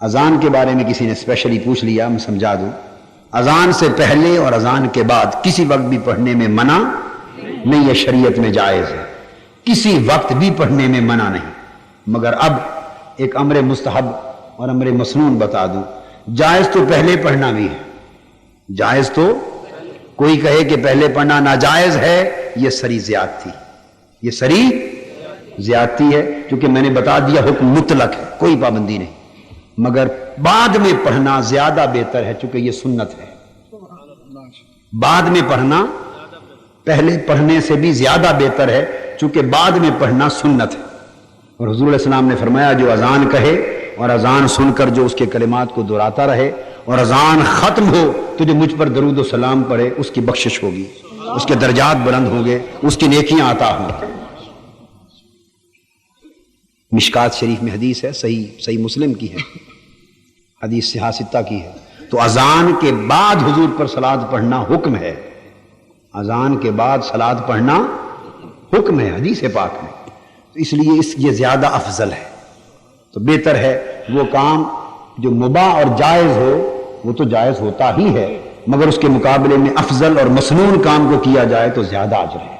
اذان کے بارے میں کسی نے اسپیشلی پوچھ لیا، میں سمجھا دوں، اذان سے پہلے اور اذان کے بعد کسی وقت بھی پڑھنے میں منع نہیں، یہ شریعت میں جائز ہے، کسی وقت بھی پڑھنے میں منع نہیں۔ مگر اب ایک امر مستحب اور امر مسنون بتا دوں، جائز تو پہلے پڑھنا بھی ہے، جائز تو کوئی کہے کہ پہلے پڑھنا ناجائز ہے، یہ سری زیادتی، یہ سری زیادتی ہے، کیونکہ میں نے بتا دیا حکم مطلق ہے، کوئی پابندی نہیں، مگر بعد میں پڑھنا زیادہ بہتر ہے چونکہ یہ سنت ہے۔ بعد میں پڑھنا پہلے پڑھنے سے بھی زیادہ بہتر ہے چونکہ بعد میں پڑھنا سنت ہے۔ اور حضور علیہ السلام نے فرمایا جو اذان کہے اور اذان سن کر جو اس کے کلمات کو دہراتا رہے اور اذان ختم ہو تو جو مجھ پر درود و سلام پڑھے اس کی بخشش ہوگی، اس کے درجات بلند ہوں گے، اس کی نیکیاں عطا ہوں۔ مشکات شریف میں حدیث ہے، صحیح مسلم کی ہے، حدیث صحاح ستہ کی ہے، تو اذان کے بعد حضور پر صلاۃ پڑھنا حکم ہے، اذان کے بعد صلاۃ پڑھنا حکم ہے حدیث پاک میں، تو اس لیے یہ زیادہ افضل ہے۔ تو بہتر ہے وہ کام جو مباح اور جائز ہو وہ تو جائز ہوتا ہی ہے، مگر اس کے مقابلے میں افضل اور مسنون کام کو کیا جائے تو زیادہ اجر ہے۔